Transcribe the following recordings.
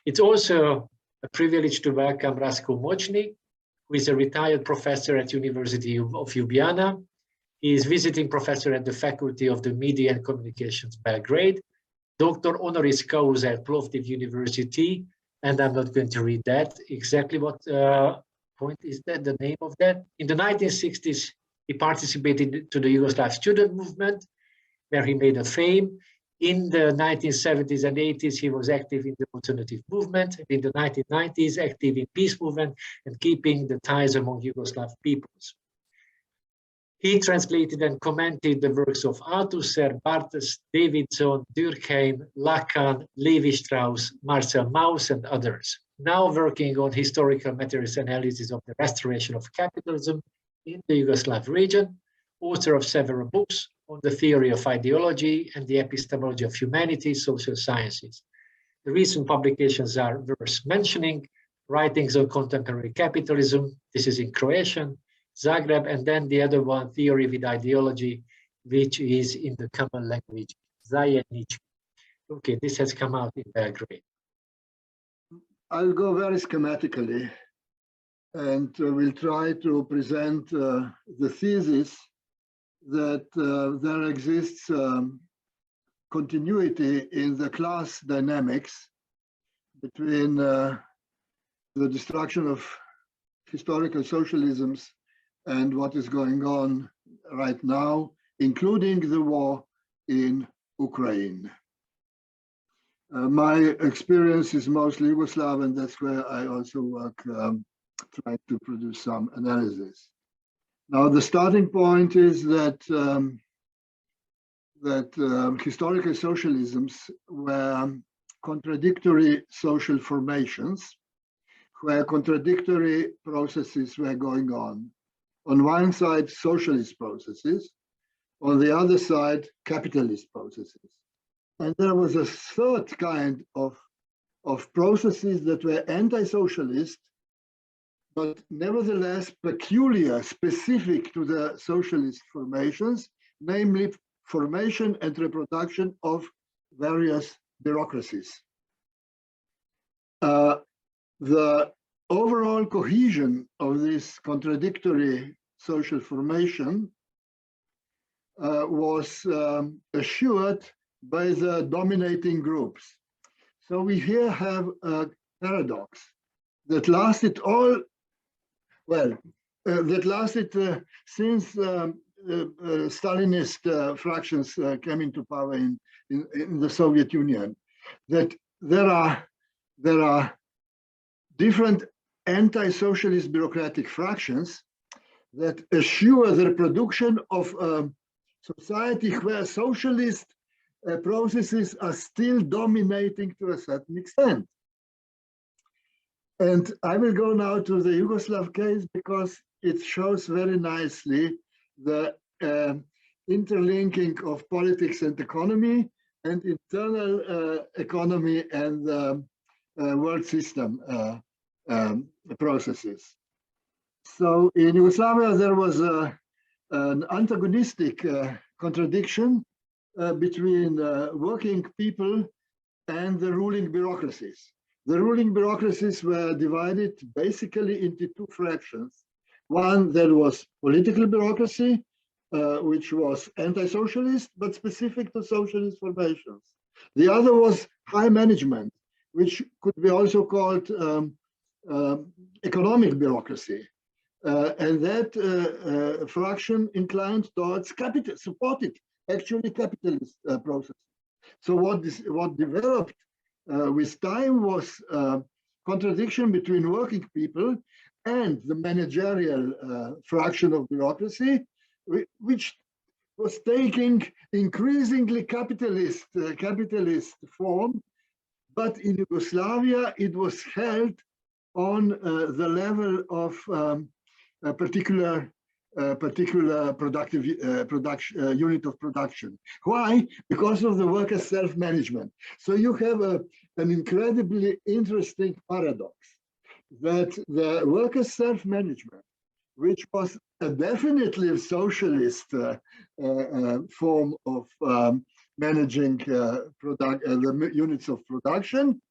It's also a privilege to welcome Rastko Močnik, who is a retired professor at University of Ljubljana. He is visiting professor at the Faculty of the Media and Communications, Belgrade, Doctor honoris causa at Plovdiv University, and I'm not going to read that. Exactly what point is that, the name of that? In the 1960s, he participated to the Yugoslav student movement, where he made a fame. In the 1970s and 80s, he was active in the alternative movement. In the 1990s, active in peace movement and keeping the ties among Yugoslav peoples. He translated and commented the works of Althusser, Barthes, Davidson, Durkheim, Lacan, Levi-Strauss, Marcel Mauss, and others. Now working on historical materialist analysis of the restoration of capitalism in the Yugoslav region, author of several books on the theory of ideology and the epistemology of humanity, social sciences. The recent publications are worth mentioning: Writings on Contemporary Capitalism, this is in Croatian, Zagreb, and then the other one, Theory with Ideology, which is in the common language, Zajednički. Okay, this has come out in Belgrade. I'll go very schematically, and we'll try to present the thesis that there exists continuity in the class dynamics between the destruction of historical socialisms and what is going on right now, including the war in Ukraine. My experience is mostly Yugoslav, and that's where I also work, trying to produce some analysis. Now, the starting point is that historical socialisms were contradictory social formations, where contradictory processes were going on. On one side, socialist processes, on the other side, capitalist processes. And there was a third kind of processes that were anti-socialist, but nevertheless peculiar, specific to the socialist formations, namely formation and reproduction of various bureaucracies. The overall cohesion of this contradictory social formation was assured by the dominating groups. So we here have a paradox that lasted since Stalinist fractions came into power in the Soviet Union, that there are different anti-socialist bureaucratic fractions that assure the reproduction of a society where socialist processes are still dominating to a certain extent. And I will go now to the Yugoslav case because it shows very nicely the interlinking of politics and economy and internal economy and world system processes. So in Yugoslavia, there was an antagonistic contradiction between working people and the ruling bureaucracies. The ruling bureaucracies were divided basically into two fractions. One that was political bureaucracy, which was anti-socialist, but specific to socialist formations. The other was high management, which could be also called economic bureaucracy. And that fraction inclined towards capital, supported actually capitalist processes. So what developed with time was contradiction between working people and the managerial fraction of bureaucracy, which was taking increasingly capitalist form. But in Yugoslavia, it was held on the level of a particular productive unit of production. Why? Because of the workers' self-management. So you have an incredibly interesting paradox that the workers' self-management, which was a definitely socialist form of managing the units of production,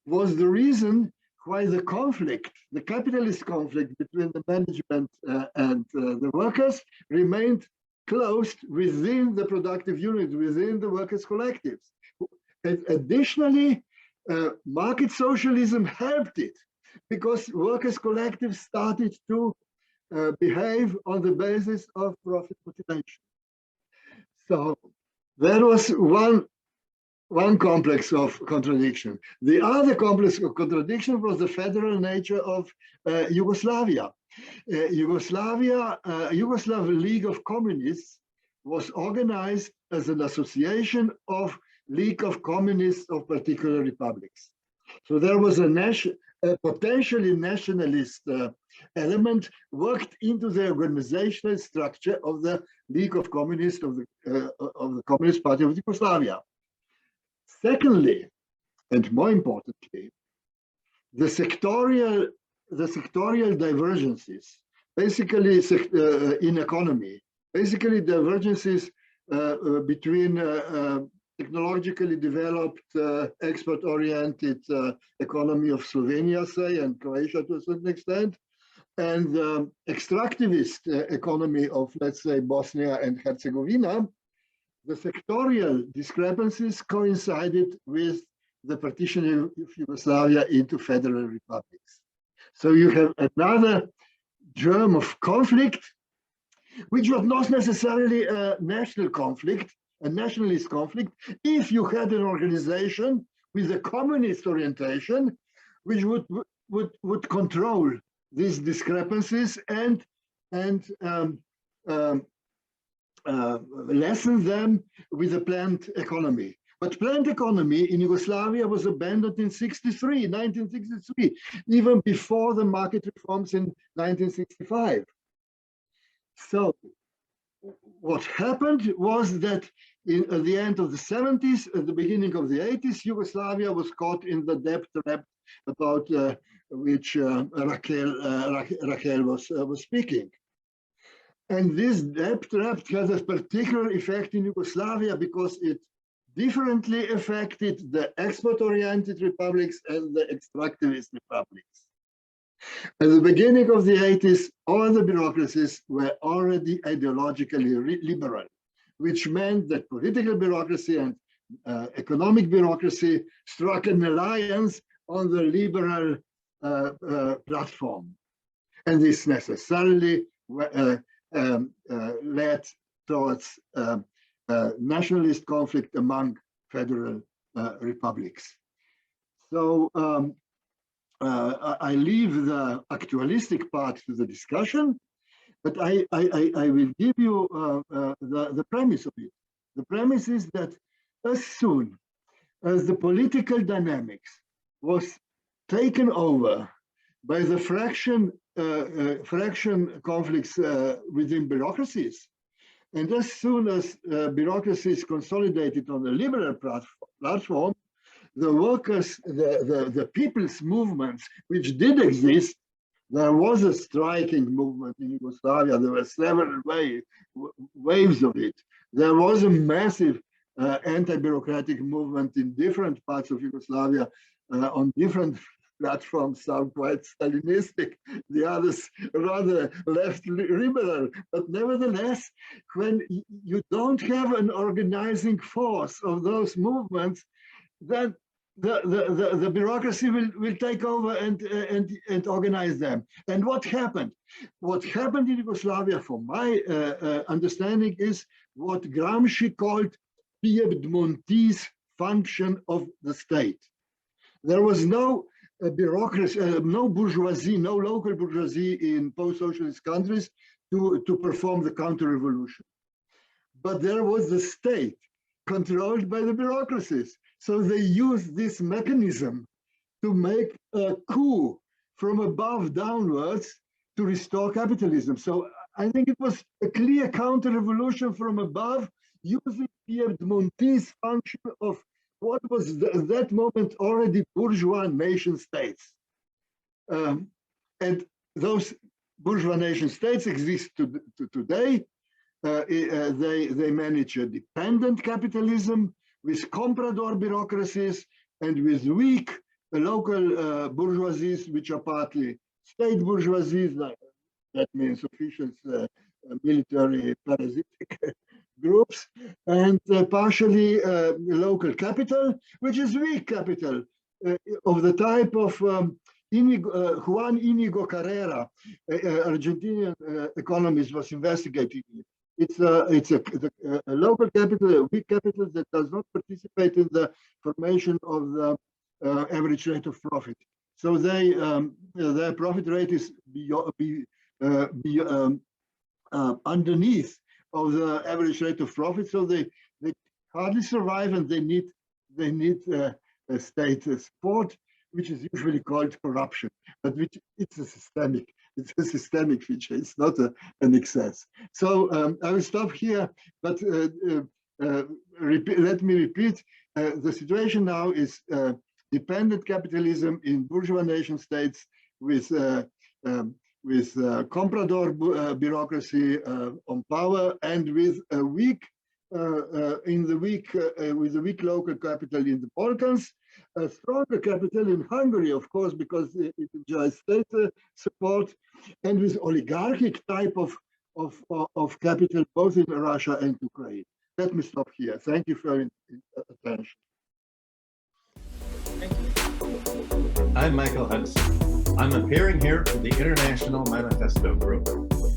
was the reason why the conflict, the capitalist conflict between the management and the workers remained closed within the productive unit, within the workers' collectives. And additionally, market socialism helped it because workers' collectives started to behave on the basis of profit motivation. So there was one complex of contradiction. The other complex of contradiction was the federal nature of Yugoslavia. Yugoslav League of Communists was organized as an association of League of Communists of particular republics. So there was a potentially nationalist element worked into the organizational structure of the League of Communists of the Communist Party of Yugoslavia. Secondly, and more importantly, the sectorial divergences, basically in economy, basically divergences between technologically developed, export-oriented economy of Slovenia, say, and Croatia to a certain extent, and extractivist economy of, let's say, Bosnia and Herzegovina. The sectorial discrepancies coincided with the partitioning of Yugoslavia into federal republics. So you have another germ of conflict, which was not necessarily a national conflict, a nationalist conflict, if you had an organization with a communist orientation, which would control these discrepancies and lessen them with a planned economy. But planned economy in Yugoslavia was abandoned in 1963, even before the market reforms in 1965. So what happened was that at the end of the 70s, at the beginning of the 80s, Yugoslavia was caught in the debt trap about which Raquel was speaking. And this debt trap has a particular effect in Yugoslavia because it differently affected the export-oriented republics and the extractivist republics. At the beginning of the 80s, all the bureaucracies were already ideologically liberal, which meant that political bureaucracy and economic bureaucracy struck an alliance on the liberal platform. And this necessarily led towards nationalist conflict among federal republics. So I leave the actualistic part to the discussion, but I will give you the premise of it. The premise is that as soon as the political dynamics was taken over by the fraction conflicts within bureaucracies, and as soon as bureaucracies consolidated on the liberal platform, the workers, the people's movements, which did exist, there was a striking movement in Yugoslavia. There were several waves of it. There was a massive anti-bureaucratic movement in different parts of Yugoslavia on different platforms, some quite Stalinistic, the others rather left liberal. But nevertheless, when you don't have an organizing force of those movements, then the bureaucracy will take over and organize them. And what happened? What happened in Yugoslavia, from my understanding, is what Gramsci called Piedmontese function of the state. There was no bureaucracy, no bourgeoisie, no local bourgeoisie in post-socialist countries to perform the counter-revolution. But there was the state controlled by the bureaucracies. So they used this mechanism to make a coup from above downwards to restore capitalism. So I think it was a clear counter-revolution from above, using Piedmontese function of what was at that moment already bourgeois nation states. And those bourgeois nation states exist today. They manage a dependent capitalism with comprador bureaucracies and with weak local bourgeoisies, which are partly state bourgeoisies, like that means officials, military, parasitic groups, and partially local capital, which is weak capital of the type of Juan Inigo Carrera, Argentinian economist, was investigating it. It's a local capital, a weak capital that does not participate in the formation of the average rate of profit. So their profit rate is underneath of the average rate of profit. So they hardly survive, and they need a state support, which is usually called corruption, but which it's a systemic feature. It's not an excess. So I will stop here, but let me repeat, the situation now is dependent capitalism in bourgeois nation states with comprador bureaucracy on power, and with a weak with a weak local capital in the Balkans, a stronger capital in Hungary, of course, because it enjoys state support, and with oligarchic type of capital both in Russia and Ukraine. Let me stop here. Thank you for your attention. I'm Michael Hudson. I'm appearing here for the International Manifesto Group.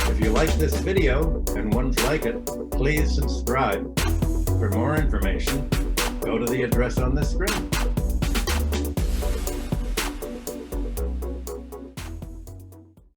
If you like this video and ones like it, please subscribe. For more information, go to the address on the screen.